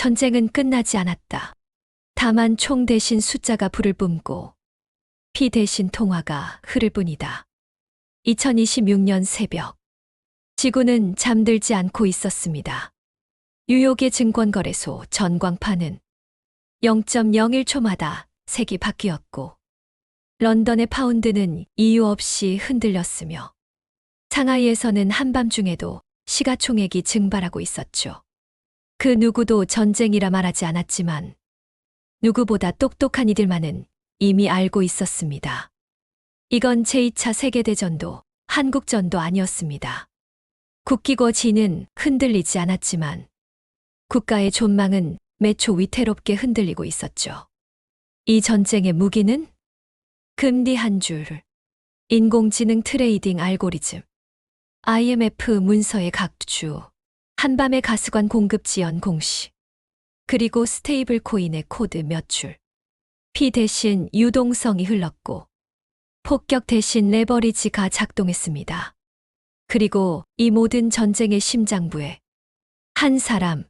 전쟁은 끝나지 않았다. 다만 총 대신 숫자가 불을 뿜고 피 대신 통화가 흐를 뿐이다. 2026년 새벽. 지구는 잠들지 않고 있었습니다. 뉴욕의 증권거래소 전광판은 0.01초마다 색이 바뀌었고 런던의 파운드는 이유 없이 흔들렸으며 상하이에서는 한밤중에도 시가총액이 증발하고 있었죠. 그 누구도 전쟁이라 말하지 않았지만 누구보다 똑똑한 이들만은 이미 알고 있었습니다. 이건 제2차 세계대전도 한국전도 아니었습니다. 국기고 지는 흔들리지 않았지만 국가의 존망은 매초 위태롭게 흔들리고 있었죠. 이 전쟁의 무기는 금리 한 줄, 인공지능 트레이딩 알고리즘, IMF 문서의 각주, 한밤의 가스관 공급 지연 공시, 그리고 스테이블 코인의 코드 몇 줄. 피 대신 유동성이 흘렀고 폭격 대신 레버리지가 작동했습니다. 그리고 이 모든 전쟁의 심장부에 한 사람,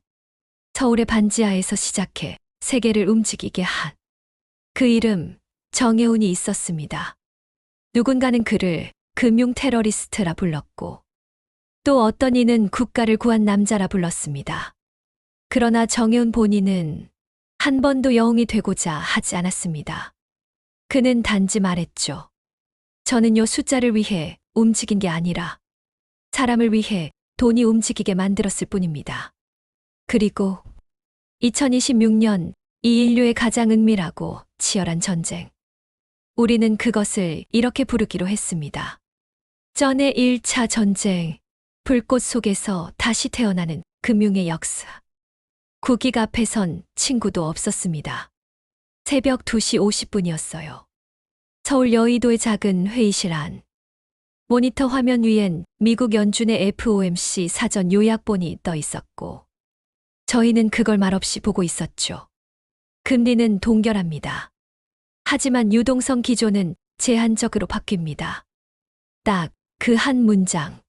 서울의 반지하에서 시작해 세계를 움직이게 한 그 이름 정혜운이 있었습니다. 누군가는 그를 금융 테러리스트라 불렀고 또 어떤 이는 국가를 구한 남자라 불렀습니다. 그러나 정혜운 본인은 한 번도 영웅이 되고자 하지 않았습니다. 그는 단지 말했죠. 저는요 숫자를 위해 움직인 게 아니라 사람을 위해 돈이 움직이게 만들었을 뿐입니다. 그리고 2026년 이 인류의 가장 은밀하고 치열한 전쟁. 우리는 그것을 이렇게 부르기로 했습니다. 전의 1차 전쟁, 불꽃 속에서 다시 태어나는 금융의 역사. 국기가 앞에선 친구도 없었습니다. 새벽 2시 50분이었어요. 서울 여의도의 작은 회의실 안. 모니터 화면 위엔 미국 연준의 FOMC 사전 요약본이 떠 있었고 저희는 그걸 말없이 보고 있었죠. 금리는 동결합니다. 하지만 유동성 기조는 제한적으로 바뀝니다. 딱 그 한 문장.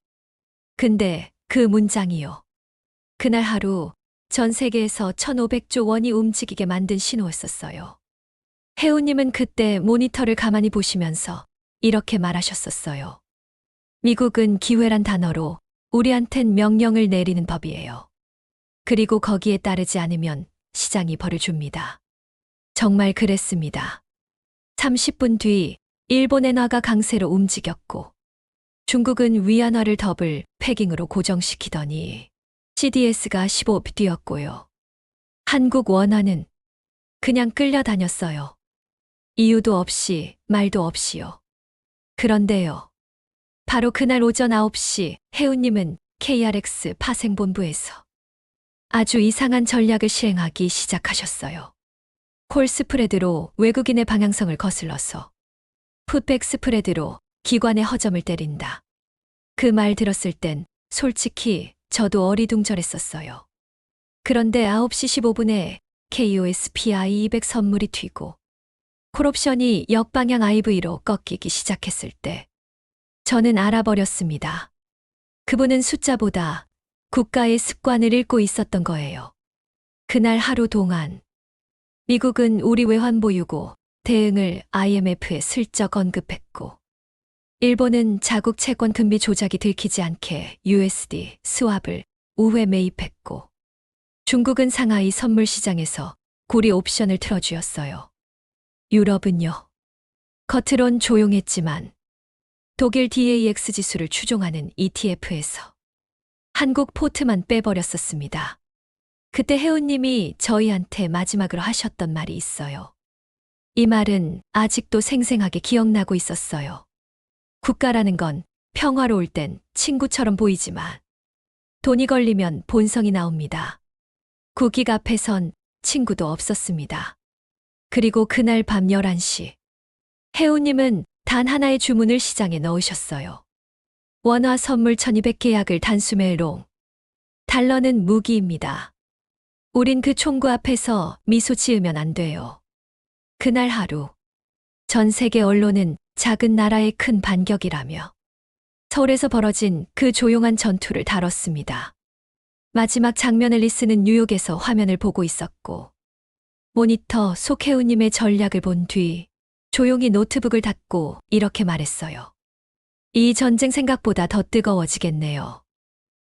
근데 그 문장이요. 그날 하루 전 세계에서 1,500조 원이 움직이게 만든 신호였었어요. 혜우님은 그때 모니터를 가만히 보시면서 이렇게 말하셨었어요. 미국은 기회란 단어로 우리한텐 명령을 내리는 법이에요. 그리고 거기에 따르지 않으면 시장이 벌을 줍니다. 정말 그랬습니다. 30분 뒤 일본 엔화가 강세로 움직였고 중국은 위안화를 더블 패깅으로 고정시키더니 CDS가 15비 뛰었고요. 한국 원화는 그냥 끌려다녔어요. 이유도 없이 말도 없이요. 그런데요. 바로 그날 오전 9시 혜우님은 KRX 파생본부에서 아주 이상한 전략을 실행하기 시작하셨어요. 콜 스프레드로 외국인의 방향성을 거슬러서 풋백 스프레드로 기관의 허점을 때린다. 그 말 들었을 땐 솔직히 저도 어리둥절했었어요. 그런데 9시 15분에 KOSPI 200 선물이 튀고 콜옵션이 역방향 IV로 꺾이기 시작했을 때 저는 알아버렸습니다. 그분은 숫자보다 국가의 습관을 읽고 있었던 거예요. 그날 하루 동안 미국은 우리 외환 보유고 대응을 IMF에 슬쩍 언급했고 일본은 자국 채권 금리 조작이 들키지 않게 USD 스왑을 우회 매입했고 중국은 상하이 선물 시장에서 고리 옵션을 틀어주었어요. 유럽은요. 겉으론 조용했지만 독일 DAX 지수를 추종하는 ETF에서 한국 포트만 빼버렸었습니다. 그때 혜우님이 저희한테 마지막으로 하셨던 말이 있어요. 이 말은 아직도 생생하게 기억나고 있었어요. 국가라는 건 평화로울 땐 친구처럼 보이지만 돈이 걸리면 본성이 나옵니다. 국익 앞에선 친구도 없었습니다. 그리고 그날 밤 11시 혜우님은 단 하나의 주문을 시장에 넣으셨어요. 원화 선물 1200 계약을 단수매롱. 달러는 무기입니다. 우린 그 총구 앞에서 미소 지으면 안 돼요. 그날 하루 전 세계 언론은 작은 나라의 큰 반격이라며 서울에서 벌어진 그 조용한 전투를 다뤘습니다. 마지막 장면 앨리스는 뉴욕에서 화면을 보고 있었고 모니터 속 혜우님의 전략을 본 뒤 조용히 노트북을 닫고 이렇게 말했어요. 이 전쟁 생각보다 더 뜨거워지겠네요.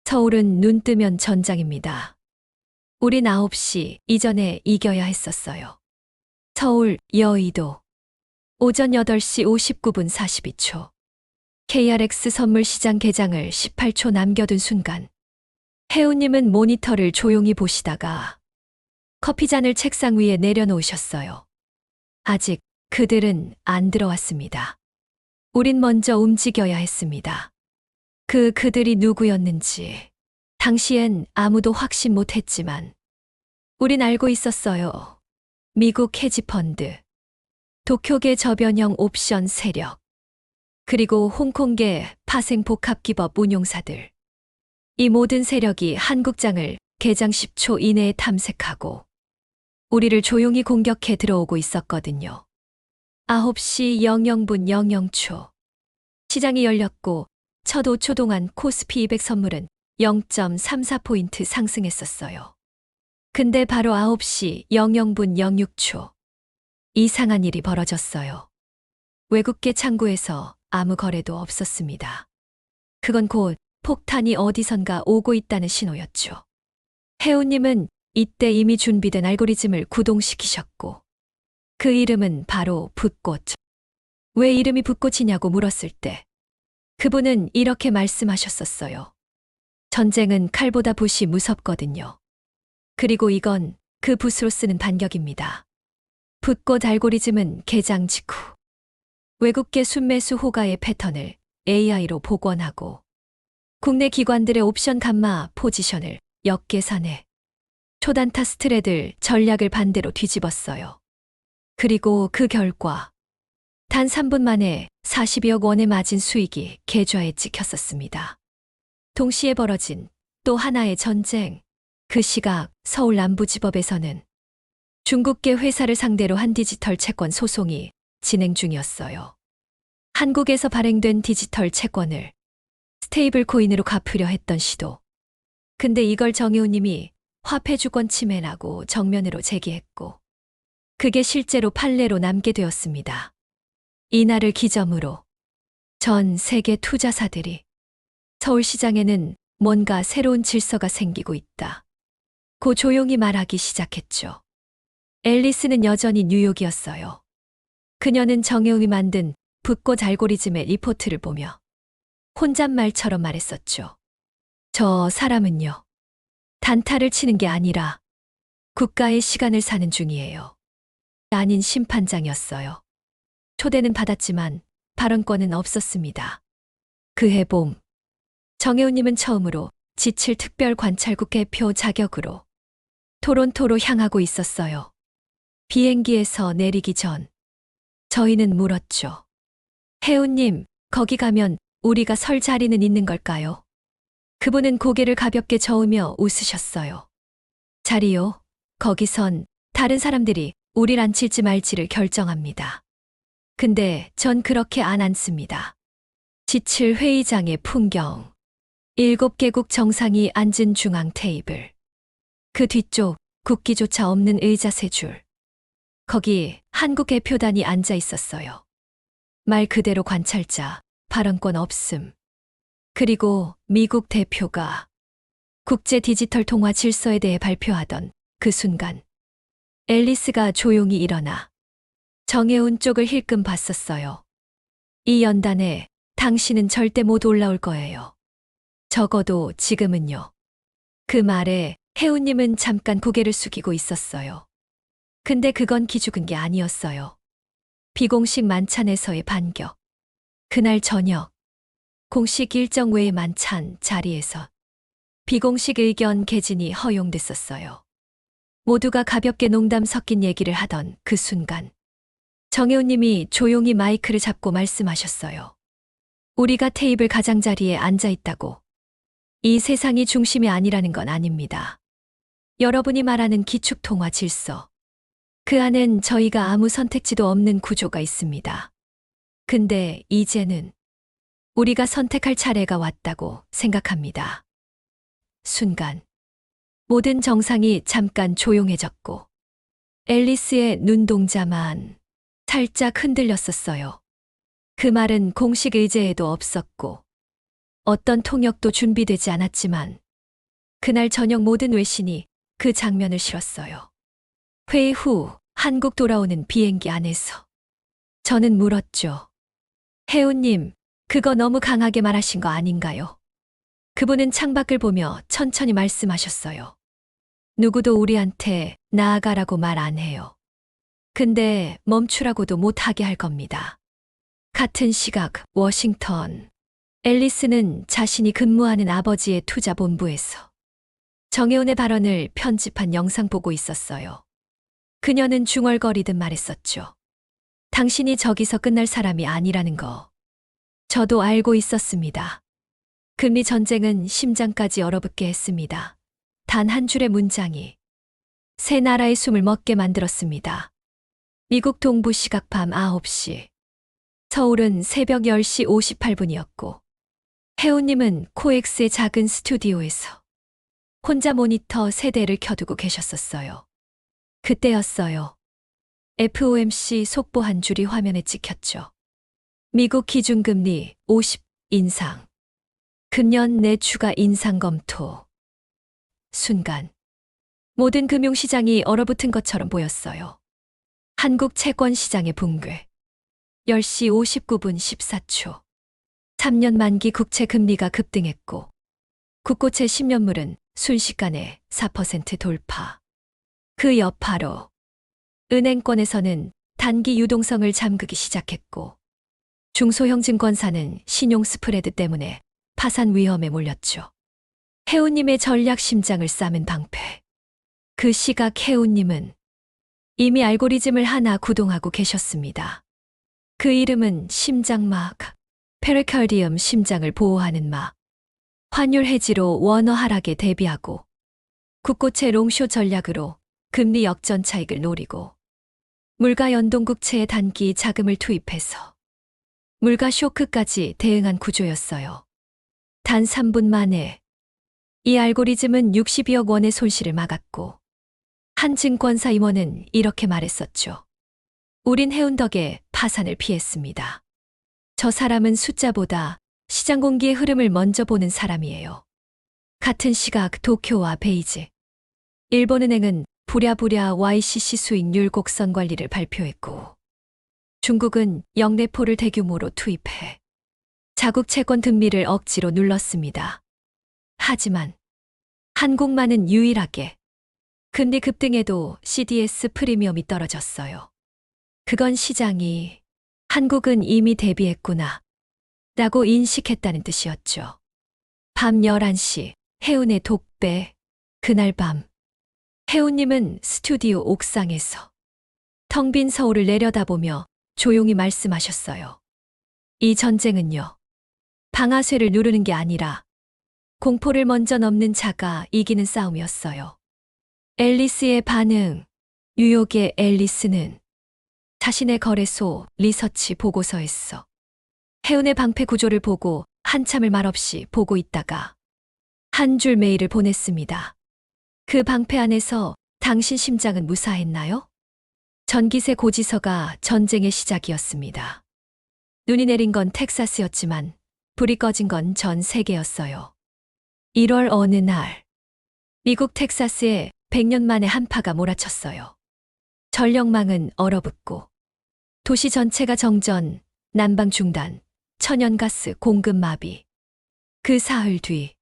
서울은 눈 뜨면 전장입니다. 우린 9시 이전에 이겨야 했었어요. 서울, 여의도. 오전 8시 59분 42초. KRX 선물 시장 개장을 18초 남겨둔 순간 혜우님은 모니터를 조용히 보시다가 커피잔을 책상 위에 내려놓으셨어요. 아직 그들은 안 들어왔습니다. 우린 먼저 움직여야 했습니다. 그들이 누구였는지 당시엔 아무도 확신 못했지만 우린 알고 있었어요. 미국 헤지펀드, 도쿄계 저변형 옵션 세력, 그리고 홍콩계 파생 복합기법 운용사들. 이 모든 세력이 한국장을 개장 10초 이내에 탐색하고 우리를 조용히 공격해 들어오고 있었거든요. 9시 00분 00초. 시장이 열렸고 첫 5초 동안 코스피 200 선물은 0.34포인트 상승했었어요. 근데 바로 9시 00분 06초. 이상한 일이 벌어졌어요. 외국계 창구에서 아무 거래도 없었습니다. 그건 곧 폭탄이 어디선가 오고 있다는 신호였죠. 혜우님은 이때 이미 준비된 알고리즘을 구동시키셨고 그 이름은 바로 붓꽃. 왜 이름이 붓꽃이냐고 물었을 때 그분은 이렇게 말씀하셨었어요. 전쟁은 칼보다 붓이 무섭거든요. 그리고 이건 그 붓으로 쓰는 반격입니다. 붓꽃 알고리즘은 개장 직후 외국계 순매수 호가의 패턴을 AI로 복원하고 국내 기관들의 옵션 감마 포지션을 역계산해 초단타 스트레들 전략을 반대로 뒤집었어요. 그리고 그 결과 단 3분 만에 42억 원의 마진 수익이 계좌에 찍혔었습니다. 동시에 벌어진 또 하나의 전쟁. 그 시각 서울 남부지법에서는 중국계 회사를 상대로 한 디지털 채권 소송이 진행 중이었어요. 한국에서 발행된 디지털 채권을 스테이블 코인으로 갚으려 했던 시도. 근데 이걸 정혜우님이 화폐 주권 침해라고 정면으로 제기했고 그게 실제로 판례로 남게 되었습니다. 이날을 기점으로 전 세계 투자사들이 서울시장에는 뭔가 새로운 질서가 생기고 있다. 고 조용히 말하기 시작했죠. 앨리스는 여전히 뉴욕이었어요. 그녀는 정혜웅이 만든 붓꽃 알고리즘의 리포트를 보며 혼잣말처럼 말했었죠. 저 사람은요. 단타를 치는 게 아니라 국가의 시간을 사는 중이에요. 아닌 심판장이었어요. 초대는 받았지만 발언권은 없었습니다. 그해 봄, 정혜우님은 처음으로 지칠 특별관찰국 대표 자격으로 토론토로 향하고 있었어요. 비행기에서 내리기 전 저희는 물었죠. 혜우님, 거기 가면 우리가 설 자리는 있는 걸까요? 그분은 고개를 가볍게 저으며 웃으셨어요. 자리요? 거기선 다른 사람들이 우릴 앉힐지 말지를 결정합니다. 근데 전 그렇게 안 앉습니다. 지칠 회의장의 풍경. 7개국 정상이 앉은 중앙 테이블. 그 뒤쪽 국기조차 없는 의자 3줄. 거기 한국 대표단이 앉아 있었어요. 말 그대로 관찰자, 발언권 없음. 그리고 미국 대표가 국제 디지털 통화 질서에 대해 발표하던 그 순간 앨리스가 조용히 일어나 정혜운 쪽을 힐끔 봤었어요. 이 연단에 당신은 절대 못 올라올 거예요. 적어도 지금은요. 그 말에 혜우님은 잠깐 고개를 숙이고 있었어요. 근데 그건 기죽은 게 아니었어요. 비공식 만찬에서의 반격. 그날 저녁, 공식 일정 외의 만찬 자리에서 비공식 의견 개진이 허용됐었어요. 모두가 가볍게 농담 섞인 얘기를 하던 그 순간 정혜우님이 조용히 마이크를 잡고 말씀하셨어요. 우리가 테이블 가장자리에 앉아 있다고 이 세상이 중심이 아니라는 건 아닙니다. 여러분이 말하는 기축통화 질서. 그 안엔 저희가 아무 선택지도 없는 구조가 있습니다. 근데 이제는 우리가 선택할 차례가 왔다고 생각합니다. 순간 모든 정상이 잠깐 조용해졌고 앨리스의 눈동자만 살짝 흔들렸었어요. 그 말은 공식 의제에도 없었고 어떤 통역도 준비되지 않았지만 그날 저녁 모든 외신이 그 장면을 실었어요. 회의 후 한국 돌아오는 비행기 안에서 저는 물었죠. 혜우님, 그거 너무 강하게 말하신 거 아닌가요? 그분은 창밖을 보며 천천히 말씀하셨어요. 누구도 우리한테 나아가라고 말 안 해요. 근데 멈추라고도 못하게 할 겁니다. 같은 시각 워싱턴. 앨리스는 자신이 근무하는 아버지의 투자본부에서 정혜원의 발언을 편집한 영상 보고 있었어요. 그녀는 중얼거리듯 말했었죠. 당신이 저기서 끝날 사람이 아니라는 거. 저도 알고 있었습니다. 금리 전쟁은 심장까지 얼어붙게 했습니다. 단 한 줄의 문장이 세 나라의 숨을 멎게 만들었습니다. 미국 동부 시각 밤 9시. 서울은 새벽 10시 58분이었고 혜우님은 코엑스의 작은 스튜디오에서 혼자 모니터 세 대를 켜두고 계셨었어요. 그때였어요. FOMC 속보 한 줄이 화면에 찍혔죠. 미국 기준금리 50 인상. 금년 내 추가 인상 검토. 순간 모든 금융시장이 얼어붙은 것처럼 보였어요. 한국 채권 시장의 붕괴. 10시 59분 14초. 3년 만기 국채 금리가 급등했고 국고채 10년물은 순식간에 4% 돌파. 그 여파로 은행권에서는 단기 유동성을 잠그기 시작했고 중소형 증권사는 신용 스프레드 때문에 파산 위험에 몰렸죠. 혜우님의 전략 심장을 싸맨 방패. 그 시각 혜우님은 이미 알고리즘을 하나 구동하고 계셨습니다. 그 이름은 심장막, 페리칼디움 심장을 보호하는 막. 환율 해지로 원화 하락에 대비하고 국고채 롱숏 전략으로 금리 역전 차익을 노리고 물가 연동국채에 단기 자금을 투입해서 물가 쇼크까지 대응한 구조였어요. 단 3분 만에 이 알고리즘은 62억 원의 손실을 막았고 한 증권사 임원은 이렇게 말했었죠. 우린 해운 덕에 파산을 피했습니다. 저 사람은 숫자보다 시장 공기의 흐름을 먼저 보는 사람이에요. 같은 시각 도쿄와 베이지. 일본은행은 부랴부랴 YCC 수익률 곡선 관리를 발표했고 중국은 영래포를 대규모로 투입해 자국 채권 금리를 억지로 눌렀습니다. 하지만 한국만은 유일하게 금리 급등에도 CDS 프리미엄이 떨어졌어요. 그건 시장이 한국은 이미 대비했구나 라고 인식했다는 뜻이었죠. 밤 11시 혜운의 독배. 그날 밤 혜운님은 스튜디오 옥상에서 텅 빈 서울을 내려다보며 조용히 말씀하셨어요. 이 전쟁은요. 방아쇠를 누르는 게 아니라 공포를 먼저 넘는 자가 이기는 싸움이었어요. 앨리스의 반응. 뉴욕의 앨리스는 자신의 거래소 리서치 보고서에서 혜운의 방패 구조를 보고 한참을 말없이 보고 있다가 한 줄 메일을 보냈습니다. 그 방패 안에서 당신 심장은 무사했나요? 전기세 고지서가 전쟁의 시작이었습니다. 눈이 내린 건 텍사스였지만 불이 꺼진 건 전 세계였어요. 1월 어느 날 미국 텍사스에 100년 만에 한파가 몰아쳤어요. 전력망은 얼어붙고 도시 전체가 정전, 난방 중단, 천연가스 공급 마비. 그 사흘 뒤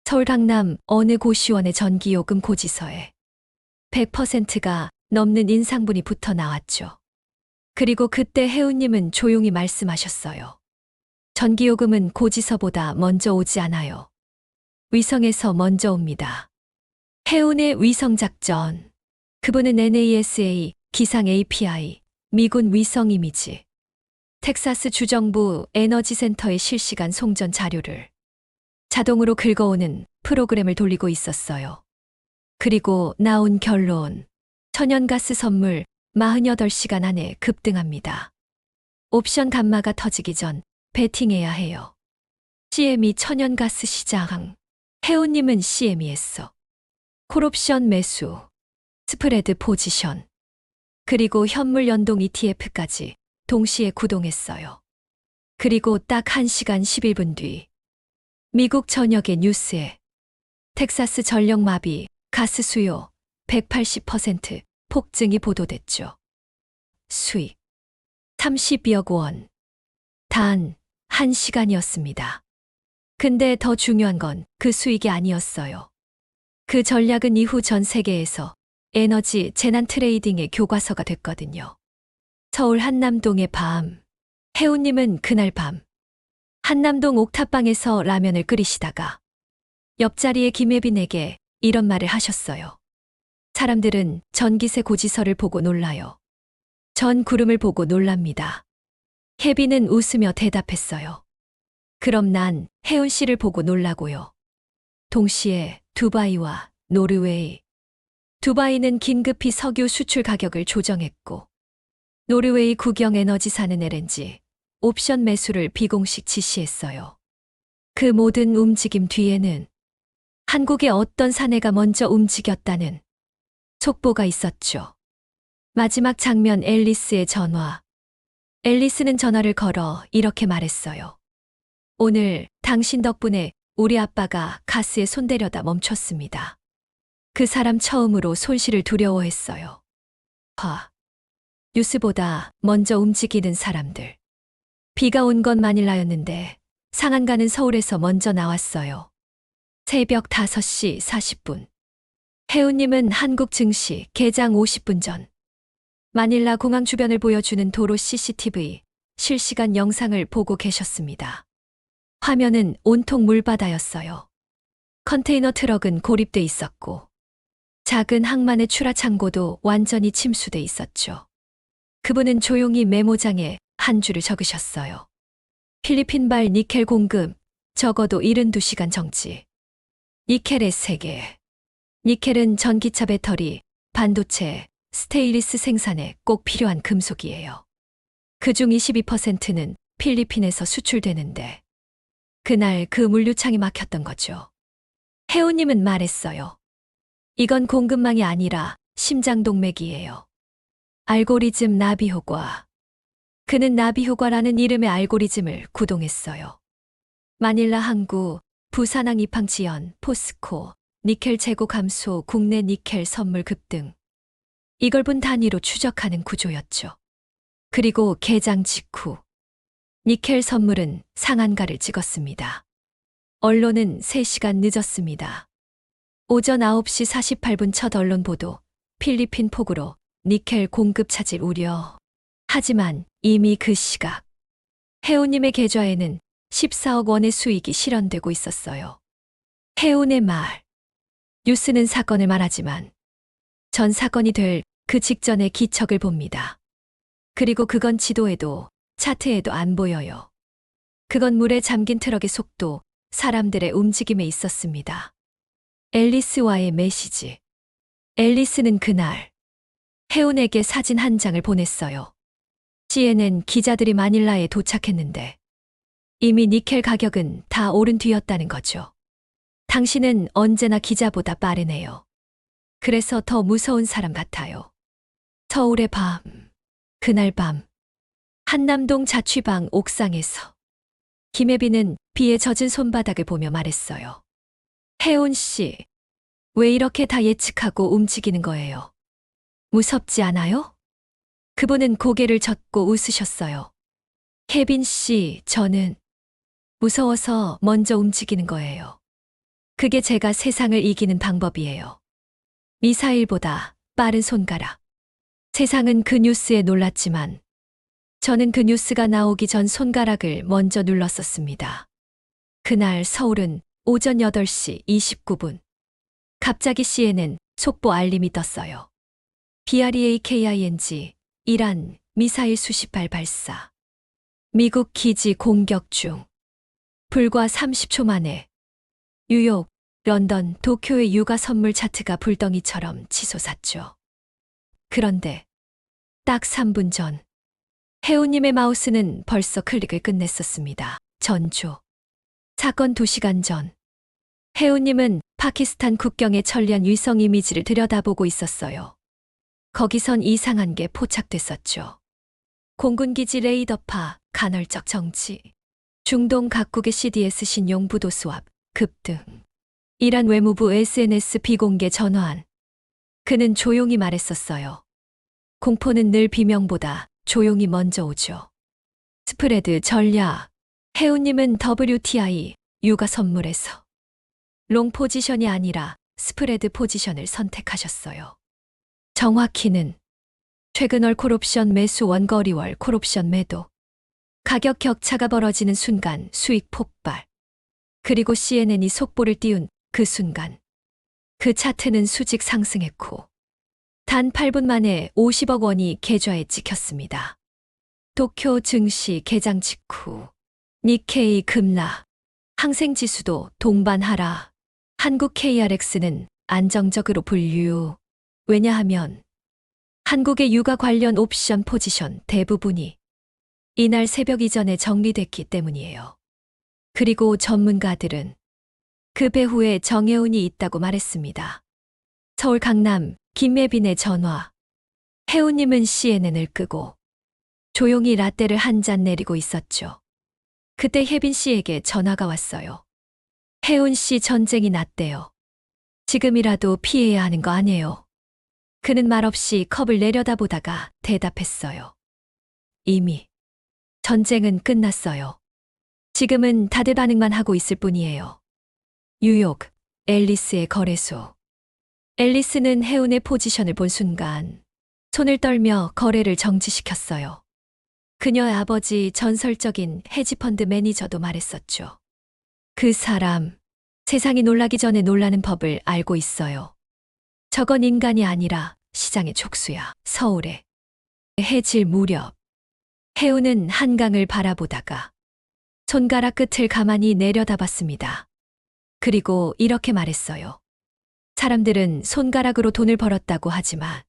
서울 강남 어느 고시원의 전기요금 고지서에 100%가 넘는 인상분이 붙어 나왔죠. 그리고 그때 혜우님은 조용히 말씀하셨어요. 전기요금은 고지서보다 먼저 오지 않아요. 위성에서 먼저 옵니다. 혜운의 위성작전. 그분은 NASA, 기상 API, 미군 위성 이미지, 텍사스 주정부 에너지센터의 실시간 송전 자료를 자동으로 긁어오는 프로그램을 돌리고 있었어요. 그리고 나온 결론. 천연가스 선물 48시간 안에 급등합니다. 옵션 감마가 터지기 전 베팅해야 해요. CME 천연가스 시장. 혜우님은 CME했어. 콜옵션 매수, 스프레드 포지션, 그리고 현물 연동 ETF까지 동시에 구동했어요. 그리고 딱 1시간 11분 뒤 미국 전역의 뉴스에 텍사스 전력 마비, 가스 수요 180% 폭증이 보도됐죠. 수익 32억 원. 단 1시간이었습니다. 근데 더 중요한 건 그 수익이 아니었어요. 그 전략은 이후 전 세계에서 에너지 재난 트레이딩의 교과서가 됐거든요. 서울 한남동의 밤. 혜우님은 그날 밤 한남동 옥탑방에서 라면을 끓이시다가 옆자리의 김혜빈에게 이런 말을 하셨어요. 사람들은 전기세 고지서를 보고 놀라요. 전 구름을 보고 놀랍니다. 혜빈은 웃으며 대답했어요. 그럼 난 혜운 씨를 보고 놀라고요. 동시에 두바이와 노르웨이. 두바이는 긴급히 석유 수출 가격을 조정했고, 노르웨이 국영에너지사는 LNG 옵션 매수를 비공식 지시했어요. 그 모든 움직임 뒤에는 한국의 어떤 사내가 먼저 움직였다는 속보가 있었죠. 마지막 장면 앨리스의 전화. 앨리스는 전화를 걸어 이렇게 말했어요. 오늘 당신 덕분에 우리 아빠가 가스에 손대려다 멈췄습니다. 그 사람 처음으로 손실을 두려워했어요. 뉴스보다 먼저 움직이는 사람들. 비가 온 건 마닐라였는데 상한가는 서울에서 먼저 나왔어요. 새벽 5시 40분. 혜우님은 한국 증시 개장 50분 전 마닐라 공항 주변을 보여주는 도로 CCTV 실시간 영상을 보고 계셨습니다. 화면은 온통 물바다였어요. 컨테이너 트럭은 고립돼 있었고 작은 항만의 출하 창고도 완전히 침수돼 있었죠. 그분은 조용히 메모장에 한 줄을 적으셨어요. 필리핀발 니켈 공급 적어도 72시간 정지. 니켈의 세계. 니켈은 전기차 배터리, 반도체, 스테인리스 생산에 꼭 필요한 금속이에요. 그중 22%는 필리핀에서 수출되는데 그날 그 물류창이 막혔던 거죠. 혜우님은 말했어요. 이건 공급망이 아니라 심장동맥이에요. 알고리즘 나비 효과. 그는 나비 효과라는 이름의 알고리즘을 구동했어요. 마닐라 항구, 부산항 입항 지연, 포스코, 니켈 재고 감소, 국내 니켈 선물 급등. 이걸 분 단위로 추적하는 구조였죠. 그리고 개장 직후 니켈 선물은 상한가를 찍었습니다. 언론은 3시간 늦었습니다. 오전 9시 48분 첫 언론 보도, 필리핀 폭우로 니켈 공급 차질 우려. 하지만 이미 그 시각, 혜우님의 계좌에는 14억 원의 수익이 실현되고 있었어요. 혜운의 말. 뉴스는 사건을 말하지만 전 사건이 될 그 직전의 기척을 봅니다. 그리고 그건 지도에도 차트에도 안 보여요. 그건 물에 잠긴 트럭의 속도, 사람들의 움직임에 있었습니다. 앨리스와의 메시지. 앨리스는 그날 혜운에게 사진 한 장을 보냈어요. CNN 기자들이 마닐라에 도착했는데 이미 니켈 가격은 다 오른 뒤였다는 거죠. 당신은 언제나 기자보다 빠르네요. 그래서 더 무서운 사람 같아요. 서울의 밤. 그날 밤. 한남동 자취방 옥상에서 김혜빈은 비에 젖은 손바닥을 보며 말했어요. 혜운 씨, 왜 이렇게 다 예측하고 움직이는 거예요? 무섭지 않아요? 그분은 고개를 젓고 웃으셨어요. 혜빈 씨, 저는 무서워서 먼저 움직이는 거예요. 그게 제가 세상을 이기는 방법이에요. 미사일보다 빠른 손가락. 세상은 그 뉴스에 놀랐지만 저는 그 뉴스가 나오기 전 손가락을 먼저 눌렀었습니다. 그날 서울은 오전 8시 29분. 갑자기 CNN 속보 알림이 떴어요. BREAKING, 이란 미사일 수십 발 발사. 미국 기지 공격 중. 불과 30초 만에 뉴욕, 런던, 도쿄의 육아 선물 차트가 불덩이처럼 치솟았죠. 그런데 딱 3분 전 혜우님의 마우스는 벌써 클릭을 끝냈었습니다. 전조. 사건 2시간 전 해운님은 파키스탄 국경의 천리안 위성 이미지를 들여다보고 있었어요. 거기선 이상한 게 포착됐었죠. 공군기지 레이더파, 간헐적 정치, 중동 각국의 CDS 신용 부도 수합, 급등, 이란 외무부 SNS 비공개 전화안. 그는 조용히 말했었어요. 공포는 늘 비명보다 조용히 먼저 오죠. 스프레드 전략. 해운님은 WTI, 유가 선물에서 롱 포지션이 아니라 스프레드 포지션을 선택하셨어요. 정확히는 최근 콜옵션 매수 원거리월 콜옵션 매도. 가격 격차가 벌어지는 순간 수익 폭발. 그리고 CNN이 속보를 띄운 그 순간. 그 차트는 수직 상승했고 단 8분 만에 50억 원이 계좌에 찍혔습니다. 도쿄 증시 개장 직후 니케이 급락, 항생지수도 동반하락, 한국 KRX는 안정적으로 분류. 왜냐하면 한국의 유가 관련 옵션 포지션 대부분이 이날 새벽 이전에 정리됐기 때문이에요. 그리고 전문가들은 그 배후에 정혜운이 있다고 말했습니다. 서울 강남 김예빈의 전화. 해운님은 CNN을 끄고 조용히 라떼를 한 잔 내리고 있었죠. 그때 혜빈 씨에게 전화가 왔어요. 해운 씨 전쟁이 났대요. 지금이라도 피해야 하는 거 아니에요. 그는 말없이 컵을 내려다보다가 대답했어요. 이미 전쟁은 끝났어요. 지금은 다들 반응만 하고 있을 뿐이에요. 뉴욕, 앨리스의 거래소. 앨리스는 해운의 포지션을 본 순간 손을 떨며 거래를 정지시켰어요. 그녀의 아버지 전설적인 헤지펀드 매니저도 말했었죠. 그 사람, 세상이 놀라기 전에 놀라는 법을 알고 있어요. 저건 인간이 아니라 시장의 촉수야. 서울에 해질 무렵 해운은 한강을 바라보다가 손가락 끝을 가만히 내려다봤습니다. 그리고 이렇게 말했어요. 사람들은 손가락으로 돈을 벌었다고 하지만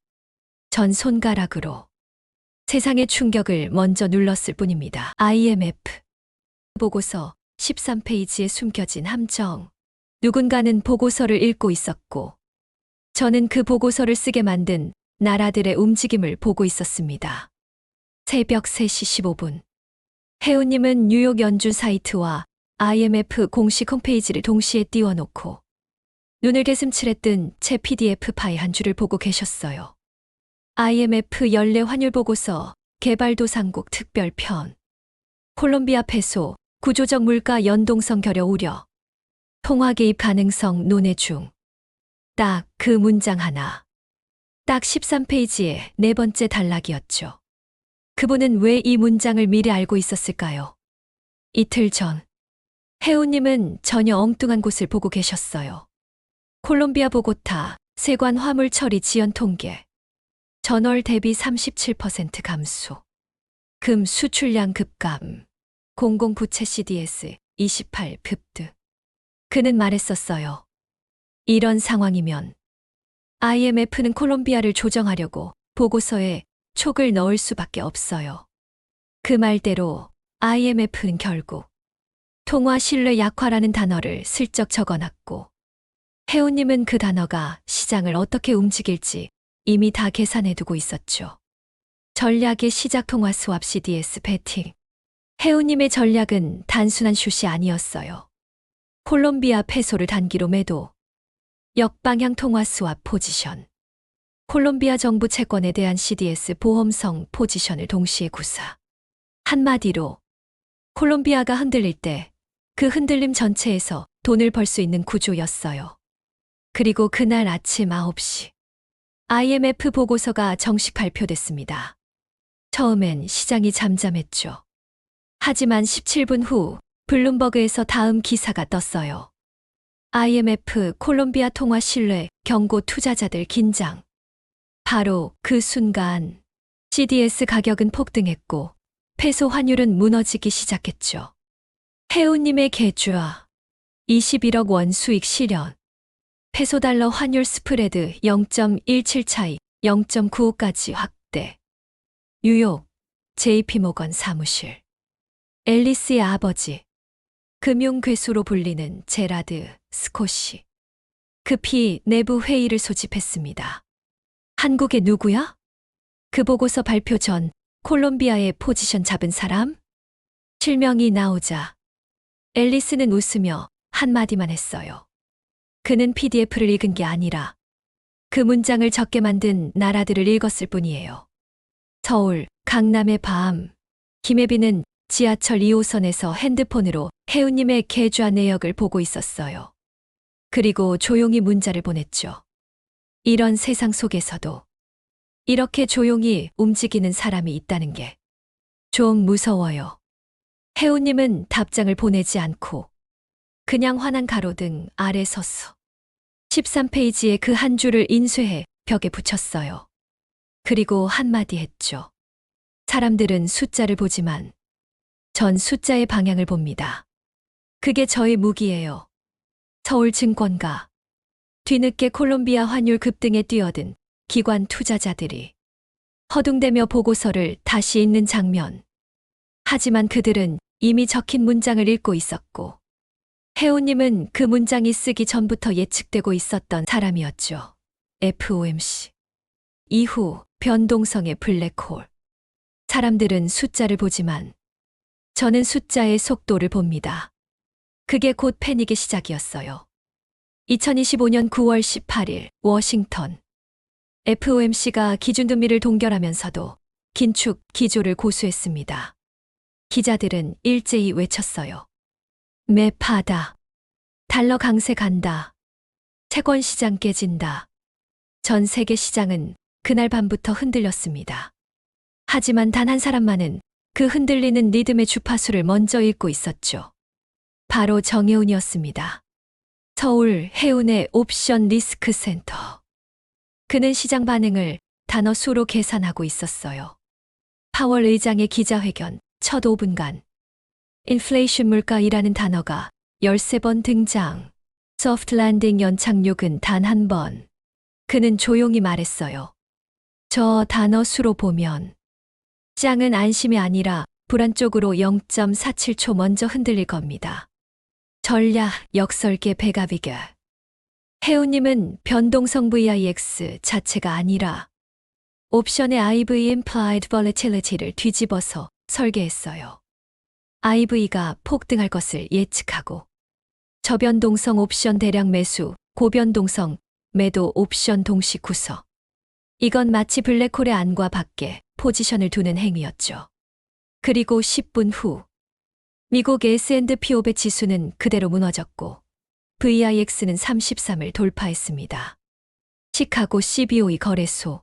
전 손가락으로 세상의 충격을 먼저 눌렀을 뿐입니다. IMF 보고서 13페이지에 숨겨진 함정. 누군가는 보고서를 읽고 있었고 저는 그 보고서를 쓰게 만든 나라들의 움직임을 보고 있었습니다. 새벽 3시 15분. 해운님은 뉴욕 연준 사이트와 IMF 공식 홈페이지를 동시에 띄워놓고 눈을 개슴츠레뜬 제 PDF 파일 한 줄을 보고 계셨어요. IMF 연례 환율 보고서 개발도상국 특별편. 콜롬비아 페소 구조적 물가 연동성 결여 우려. 통화 개입 가능성 논의 중. 딱 그 문장 하나. 딱 13페이지의 네 번째 단락이었죠. 그분은 왜 이 문장을 미리 알고 있었을까요? 이틀 전 해운님은 전혀 엉뚱한 곳을 보고 계셨어요. 콜롬비아 보고타 세관 화물 처리 지연 통계. 전월 대비 37% 감소. 금 수출량 급감. 공공부채 CDS 28 급등. 그는 말했었어요. 이런 상황이면 IMF는 콜롬비아를 조정하려고 보고서에 촉을 넣을 수밖에 없어요. 그 말대로 IMF는 결국 통화 신뢰 약화라는 단어를 슬쩍 적어놨고 해운님은 그 단어가 시장을 어떻게 움직일지 이미 다 계산해두고 있었죠. 전략의 시작 통화 스왑 CDS 베팅. 해운님의 전략은 단순한 슛이 아니었어요. 콜롬비아 페소를 단기로 매도. 역방향 통화 스왑 포지션. 콜롬비아 정부 채권에 대한 CDS 보험성 포지션을 동시에 구사. 한마디로 콜롬비아가 흔들릴 때 그 흔들림 전체에서 돈을 벌 수 있는 구조였어요. 그리고 그날 아침 9시 IMF 보고서가 정식 발표됐습니다. 처음엔 시장이 잠잠했죠. 하지만 17분 후 블룸버그에서 다음 기사가 떴어요. IMF 콜롬비아 통화 신뢰 경고 투자자들 긴장. 바로 그 순간 CDS 가격은 폭등했고 페소 환율은 무너지기 시작했죠. 해운님의 계좌 21억 원 수익 실현. 페소 달러 환율 스프레드 0.17 차이 0.95까지 확대. 뉴욕 JP모건 사무실. 앨리스의 아버지 금융괴수로 불리는 제라드 스콧이. 급히 내부 회의를 소집했습니다. 한국에 누구야? 그 보고서 발표 전 콜롬비아에 포지션 잡은 사람? 실명이 나오자 앨리스는 웃으며 한마디만 했어요. 그는 PDF를 읽은 게 아니라 그 문장을 적게 만든 나라들을 읽었을 뿐이에요. 서울, 강남의 밤. 김혜빈은 지하철 2호선에서 핸드폰으로 혜우님의 계좌 내역을 보고 있었어요. 그리고 조용히 문자를 보냈죠. 이런 세상 속에서도 이렇게 조용히 움직이는 사람이 있다는 게 좀 무서워요. 혜우님은 답장을 보내지 않고 그냥 환한 가로등 아래 섰어. 13페이지에 그 한 줄을 인쇄해 벽에 붙였어요. 그리고 한마디 했죠. 사람들은 숫자를 보지만 전 숫자의 방향을 봅니다. 그게 저의 무기예요. 서울증권가. 뒤늦게 콜롬비아 환율 급등에 뛰어든 기관 투자자들이 허둥대며 보고서를 다시 읽는 장면. 하지만 그들은 이미 적힌 문장을 읽고 있었고 혜우님은 그 문장이 쓰기 전부터 예측되고 있었던 사람이었죠. FOMC. 이후 변동성의 블랙홀. 사람들은 숫자를 보지만 저는 숫자의 속도를 봅니다. 그게 곧 패닉의 시작이었어요. 2025년 9월 18일 워싱턴. FOMC가 기준금리를 동결하면서도 긴축 기조를 고수했습니다. 기자들은 일제히 외쳤어요. 매파다. 달러 강세 간다. 채권 시장 깨진다. 전 세계 시장은 그날 밤부터 흔들렸습니다. 하지만 단 한 사람만은 그 흔들리는 리듬의 주파수를 먼저 읽고 있었죠. 바로 정혜운이었습니다. 서울 해운의 옵션 리스크 센터. 그는 시장 반응을 단어 수로 계산하고 있었어요. 파월 의장의 기자회견 첫 5분간 인플레이션 물가이라는 단어가 13번 등장. 소프트 랜딩 연착륙은 단 한 번. 그는 조용히 말했어요. 저 단어 수로 보면 시장은 안심이 아니라 불안 쪽으로 0.47초 먼저 흔들릴 겁니다. 전략 역설계 배가비교. 혜우님은 변동성 VIX 자체가 아니라 옵션의 IV implied volatility를 뒤집어서 설계했어요. IV가 폭등할 것을 예측하고 저변동성 옵션 대량 매수, 고변동성 매도 옵션 동시 구서. 이건 마치 블랙홀의 안과 밖에 포지션을 두는 행위였죠. 그리고 10분 후 미국 S&P 500 지수는 그대로 무너졌고 VIX는 33을 돌파했습니다. 시카고 CBOE 거래소.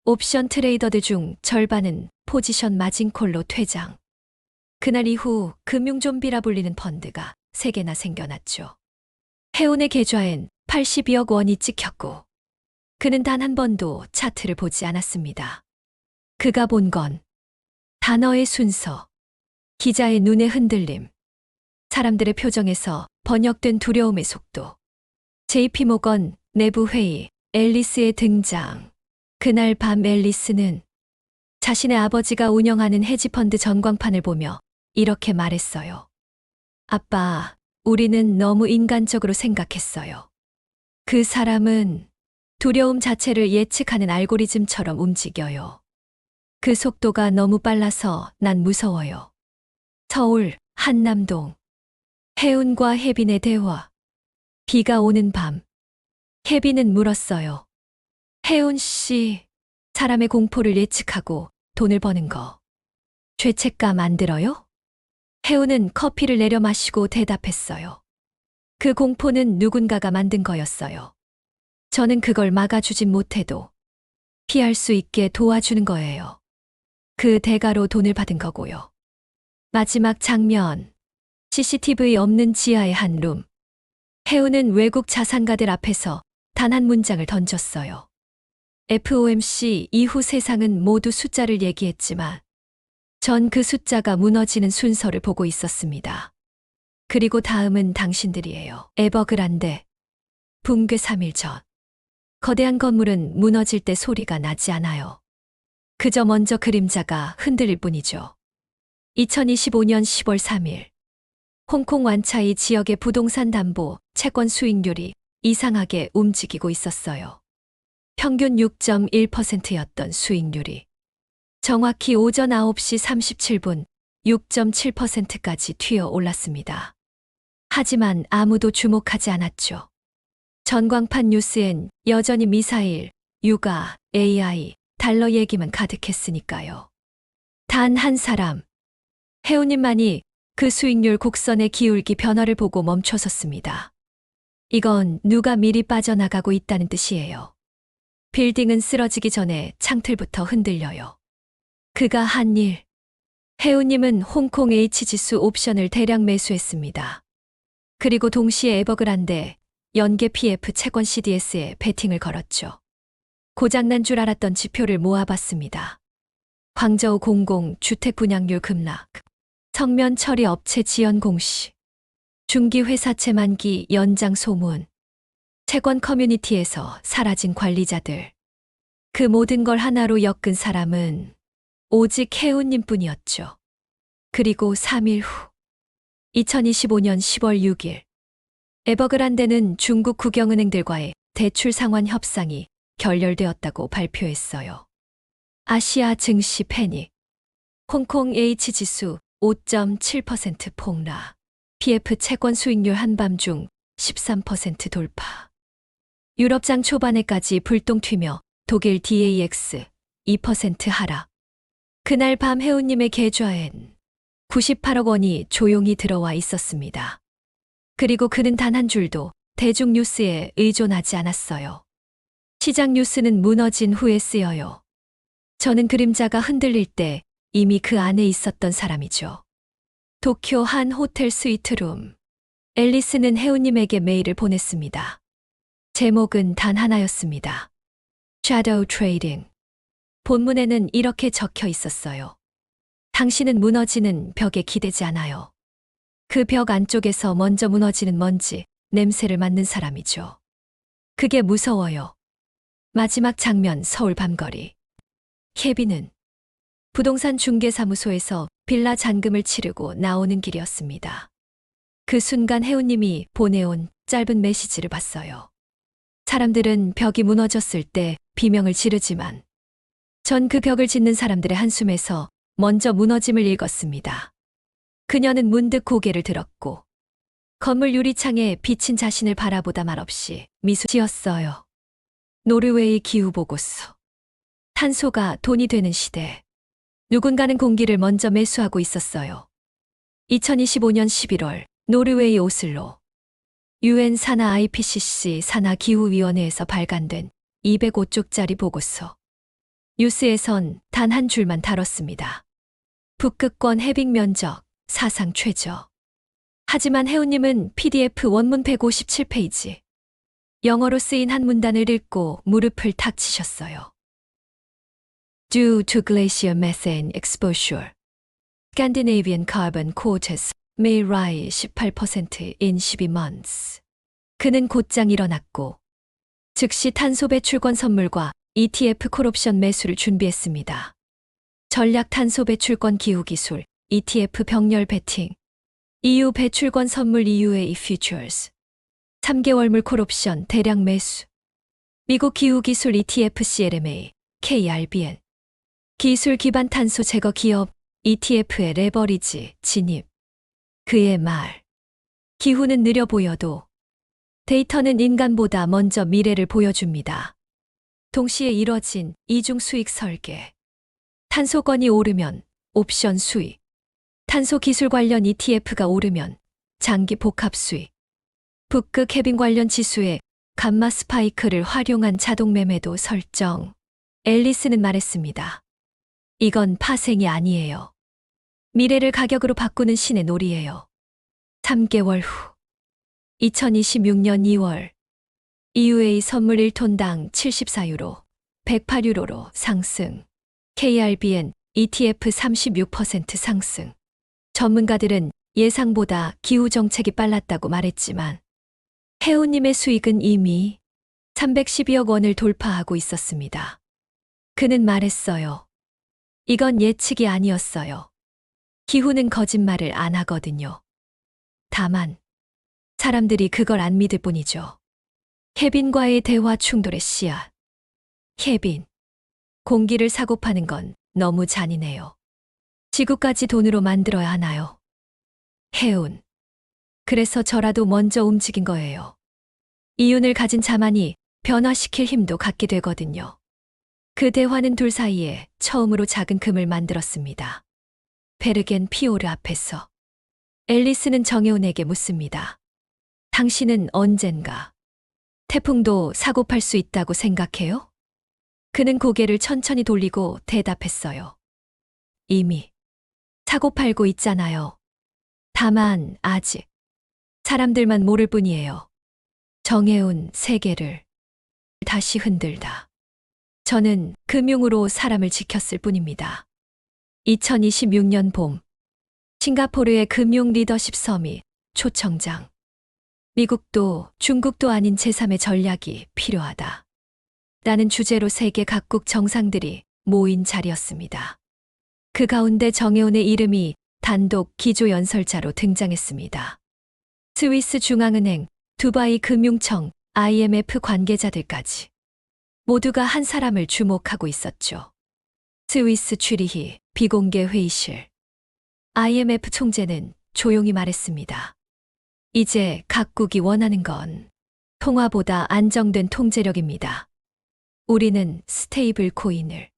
옵션 트레이더들 중 절반은 포지션 마진콜로 퇴장. 그날 이후 금융좀비라 불리는 펀드가 3개나 생겨났죠. 혜운의 계좌엔 82억 원이 찍혔고 그는 단 한 번도 차트를 보지 않았습니다. 그가 본 건 단어의 순서, 기자의 눈의 흔들림, 사람들의 표정에서 번역된 두려움의 속도. JP모건 내부 회의, 앨리스의 등장. 그날 밤 앨리스는 자신의 아버지가 운영하는 헤지펀드 전광판을 보며 이렇게 말했어요. 아빠, 우리는 너무 인간적으로 생각했어요. 그 사람은 두려움 자체를 예측하는 알고리즘처럼 움직여요. 그 속도가 너무 빨라서 난 무서워요. 서울, 한남동. 혜운과 혜빈의 대화. 비가 오는 밤. 혜빈은 물었어요. 혜운 씨, 사람의 공포를 예측하고 돈을 버는 거 죄책감 안 들어요? 혜운은 커피를 내려 마시고 대답했어요. 그 공포는 누군가가 만든 거였어요. 저는 그걸 막아주진 못해도 피할 수 있게 도와주는 거예요. 그 대가로 돈을 받은 거고요. 마지막 장면. CCTV 없는 지하의 한 룸. 혜운은 외국 자산가들 앞에서 단 한 문장을 던졌어요. FOMC 이후 세상은 모두 숫자를 얘기했지만 전 그 숫자가 무너지는 순서를 보고 있었습니다. 그리고 다음은 당신들이에요. 에버그란데. 붕괴 3일 전. 거대한 건물은 무너질 때 소리가 나지 않아요. 그저 먼저 그림자가 흔들릴 뿐이죠. 2025년 10월 3일. 홍콩 완차이 지역의 부동산 담보 채권 수익률이 이상하게 움직이고 있었어요. 평균 6.1%였던 수익률이 정확히 오전 9시 37분 6.7%까지 튀어 올랐습니다. 하지만 아무도 주목하지 않았죠. 전광판 뉴스엔 여전히 미사일, 육아, AI, 달러 얘기만 가득했으니까요. 단 한 사람, 해운님만이 그 수익률 곡선의 기울기 변화를 보고 멈춰섰습니다. 이건 누가 미리 빠져나가고 있다는 뜻이에요. 빌딩은 쓰러지기 전에 창틀부터 흔들려요. 그가 한 일. 해운님은 홍콩 H지수 옵션을 대량 매수했습니다. 그리고 동시에 에버그란데 연계 PF 채권 CDS에 베팅을 걸었죠. 고장난 줄 알았던 지표를 모아봤습니다. 광저우 공공 주택 분양률 급락, 성면 처리 업체 지연 공시, 중기 회사채 만기 연장 소문, 채권 커뮤니티에서 사라진 관리자들. 그 모든 걸 하나로 엮은 사람은 오직 해운님뿐이었죠. 그리고 3일 후 2025년 10월 6일 에버그란데는 중국 국영은행들과의 대출 상환 협상이 결렬되었다고 발표했어요. 아시아 증시 패닉, 홍콩 H지수 5.7% 폭락, PF 채권 수익률 한밤중 13% 돌파. 유럽장 초반에까지 불똥 튀며 독일 DAX 2% 하락. 그날 밤 해운님의 계좌엔 98억 원이 조용히 들어와 있었습니다. 그리고 그는 단 한 줄도 대중 뉴스에 의존하지 않았어요. 시장 뉴스는 무너진 후에 쓰여요. 저는 그림자가 흔들릴 때 이미 그 안에 있었던 사람이죠. 도쿄 한 호텔 스위트룸. 앨리스는 해운님에게 메일을 보냈습니다. 제목은 단 하나였습니다. Shadow Trading. 본문에는 이렇게 적혀 있었어요. 당신은 무너지는 벽에 기대지 않아요. 그 벽 안쪽에서 먼저 무너지는 먼지, 냄새를 맡는 사람이죠. 그게 무서워요. 마지막 장면 서울 밤거리. 케빈은 부동산 중개사무소에서 빌라 잔금을 치르고 나오는 길이었습니다. 그 순간 해운님이 보내온 짧은 메시지를 봤어요. 사람들은 벽이 무너졌을 때 비명을 지르지만 전 그 벽을 짓는 사람들의 한숨에서 먼저 무너짐을 읽었습니다. 그녀는 문득 고개를 들었고 건물 유리창에 비친 자신을 바라보다 말없이 미소 지었어요. 노르웨이 기후보고서. 탄소가 돈이 되는 시대. 누군가는 공기를 먼저 매수하고 있었어요. 2025년 11월 노르웨이 오슬로. UN 산하 IPCC 산하 기후위원회에서 발간된 205쪽짜리 보고서. 뉴스에선 단 한 줄만 다뤘습니다. 북극권 해빙 면적 사상 최저. 하지만 해운님은 PDF 원문 157페이지. 영어로 쓰인 한 문단을 읽고 무릎을 탁 치셨어요. Due to glacier methane exposure, Scandinavian carbon quotas may rise 18% in 12 months. 그는 곧장 일어났고 즉시 탄소 배출권 선물과 ETF 콜옵션 매수를 준비했습니다. 전략 탄소 배출권 기후기술 ETF 병렬 베팅, EU 배출권 선물 EUA futures, 3개월물 콜옵션 대량 매수, 미국 기후기술 ETF CLMA, KRBN, 기술 기반 탄소 제거 기업 ETF의 레버리지 진입. 그의 말. 기후는 느려 보여도 데이터는 인간보다 먼저 미래를 보여줍니다. 동시에 이뤄진 이중 수익 설계. 탄소권이 오르면 옵션 수익. 탄소 기술 관련 ETF가 오르면 장기 복합 수익. 북극 해빙 관련 지수에 감마 스파이크를 활용한 자동 매매도 설정. 앨리스는 말했습니다. 이건 파생이 아니에요. 미래를 가격으로 바꾸는 신의 놀이예요. 3개월 후 2026년 2월 EUA 선물 1톤당 74유로, 108유로로 상승. KRBN ETF 36% 상승. 전문가들은 예상보다 기후 정책이 빨랐다고 말했지만 해운님의 수익은 이미 312억 원을 돌파하고 있었습니다. 그는 말했어요. 이건 예측이 아니었어요. 기후는 거짓말을 안 하거든요. 다만 사람들이 그걸 안 믿을 뿐이죠. 혜빈과의 대화 충돌의 씨앗. 혜빈. 공기를 사고 파는 건 너무 잔인해요. 지구까지 돈으로 만들어야 하나요? 혜운. 그래서 저라도 먼저 움직인 거예요. 이윤을 가진 자만이 변화시킬 힘도 갖게 되거든요. 그 대화는 둘 사이에 처음으로 작은 금을 만들었습니다. 베르겐 피오르 앞에서 앨리스는 정혜운에게 묻습니다. 당신은 언젠가 태풍도 사고 팔 수 있다고 생각해요? 그는 고개를 천천히 돌리고 대답했어요. 이미 사고 팔고 있잖아요. 다만 아직 사람들만 모를 뿐이에요. 정혜운 세계를 다시 흔들다. 저는 금융으로 사람을 지켰을 뿐입니다. 2026년 봄, 싱가포르의 금융 리더십 서밋 초청장. 미국도 중국도 아닌 제3의 전략이 필요하다. 라는 주제로 세계 각국 정상들이 모인 자리였습니다. 그 가운데 정혜운의 이름이 단독 기조연설자로 등장했습니다. 스위스 중앙은행, 두바이 금융청, IMF 관계자들까지 모두가 한 사람을 주목하고 있었죠. 스위스 취리히 비공개 회의실. IMF 총재는 조용히 말했습니다. 이제 각국이 원하는 건 통화보다 안정된 통제력입니다. 우리는 스테이블 코인을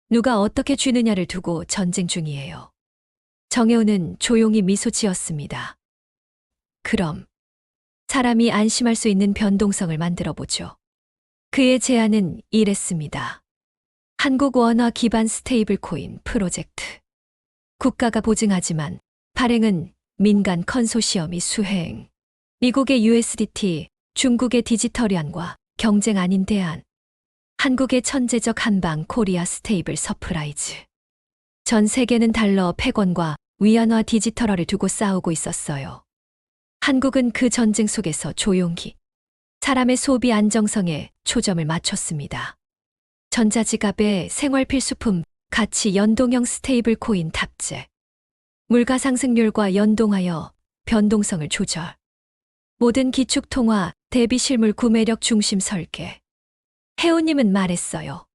누가 어떻게 쥐느냐를 두고 전쟁 중이에요. 정혜운은 조용히 미소 지었습니다. 그럼 사람이 안심할 수 있는 변동성을 만들어 보죠. 그의 제안은 이랬습니다. 한국 원화 기반 스테이블 코인 프로젝트. 국가가 보증하지만 발행은 민간 컨소시엄이 수행. 미국의 USDT, 중국의 디지털위안과 경쟁 아닌 대안. 한국의 천재적 한방 코리아 스테이블 서프라이즈. 전 세계는 달러 패권과 위안화 디지털화를 두고 싸우고 있었어요. 한국은 그 전쟁 속에서 조용히 사람의 소비 안정성에 초점을 맞췄습니다. 전자지갑에 생활필수품 가치 연동형 스테이블 코인 탑재. 물가 상승률과 연동하여 변동성을 조절. 모든 기축통화 대비 실물 구매력 중심 설계. 혜우님은 말했어요.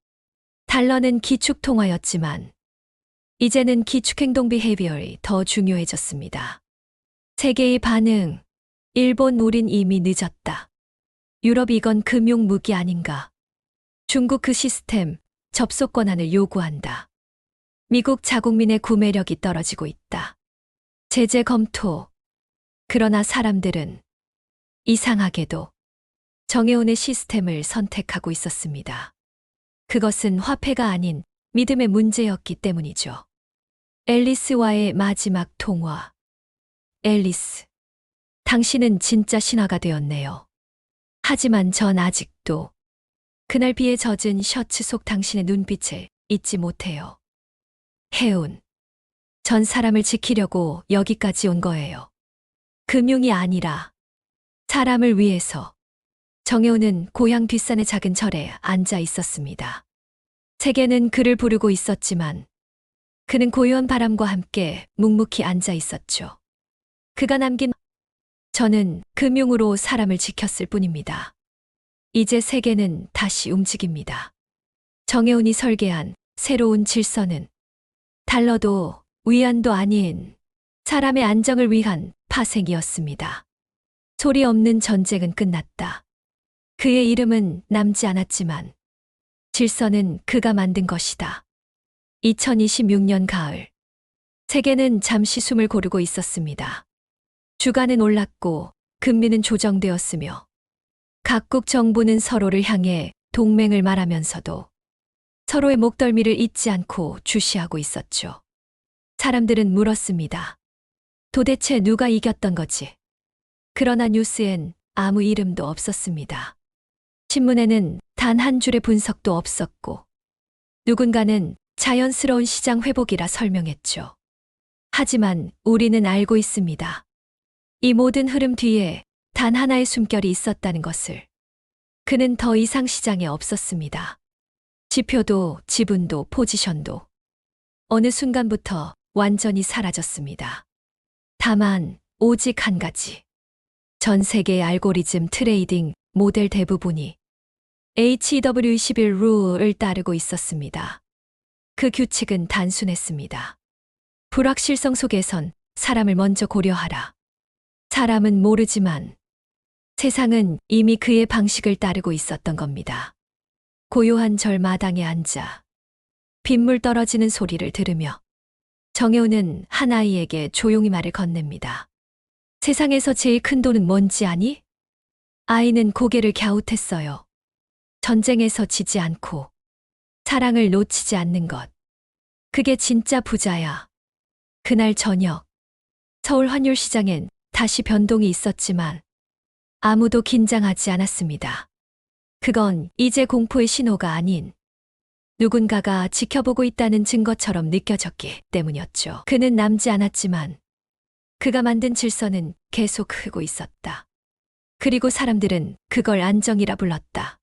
달러는 기축통화였지만 이제는 기축행동 비헤비어이 더 중요해졌습니다. 세계의 반응. 일본 우린 이미 늦었다. 유럽 이건 금융 무기 아닌가. 중국 그 시스템, 접속 권한을 요구한다. 미국 자국민의 구매력이 떨어지고 있다. 제재 검토. 그러나 사람들은 이상하게도 정혜운의 시스템을 선택하고 있었습니다. 그것은 화폐가 아닌 믿음의 문제였기 때문이죠. 앨리스와의 마지막 통화. 앨리스, 당신은 진짜 신화가 되었네요. 하지만 전 아직도 그날 비에 젖은 셔츠 속 당신의 눈빛을 잊지 못해요. 혜운, 전 사람을 지키려고 여기까지 온 거예요. 금융이 아니라 사람을 위해서. 정혜운은 고향 뒷산의 작은 절에 앉아 있었습니다. 세계는 그를 부르고 있었지만 그는 고요한 바람과 함께 묵묵히 앉아 있었죠. 그가 남긴 저는 금융으로 사람을 지켰을 뿐입니다. 이제 세계는 다시 움직입니다. 정혜운이 설계한 새로운 질서는 달러도 위안도 아닌 사람의 안정을 위한 파생이었습니다. 소리 없는 전쟁은 끝났다. 그의 이름은 남지 않았지만 질서는 그가 만든 것이다. 2026년 가을. 세계는 잠시 숨을 고르고 있었습니다. 주가는 올랐고 금리는 조정되었으며 각국 정부는 서로를 향해 동맹을 말하면서도 서로의 목덜미를 잊지 않고 주시하고 있었죠. 사람들은 물었습니다. 도대체 누가 이겼던 거지? 그러나 뉴스엔 아무 이름도 없었습니다. 신문에는 단 한 줄의 분석도 없었고 누군가는 자연스러운 시장 회복이라 설명했죠. 하지만 우리는 알고 있습니다. 이 모든 흐름 뒤에 단 하나의 숨결이 있었다는 것을. 그는 더 이상 시장에 없었습니다. 지표도 지분도 포지션도 어느 순간부터 완전히 사라졌습니다. 다만 오직 한 가지. 전 세계의 알고리즘 트레이딩 모델 대부분이 HW21 룰을 따르고 있었습니다. 그 규칙은 단순했습니다. 불확실성 속에선 사람을 먼저 고려하라. 사람은 모르지만 세상은 이미 그의 방식을 따르고 있었던 겁니다. 고요한 절마당에 앉아 빗물 떨어지는 소리를 들으며 정여우는 한 아이에게 조용히 말을 건넵니다. 세상에서 제일 큰 돈은 뭔지 아니? 아이는 고개를 갸웃했어요. 전쟁에서 지지 않고 사랑을 놓치지 않는 것. 그게 진짜 부자야. 그날 저녁 서울 환율시장엔 다시 변동이 있었지만 아무도 긴장하지 않았습니다. 그건 이제 공포의 신호가 아닌 누군가가 지켜보고 있다는 증거처럼 느껴졌기 때문이었죠. 그는 남지 않았지만 그가 만든 질서는 계속 흐르고 있었다. 그리고 사람들은 그걸 안정이라 불렀다.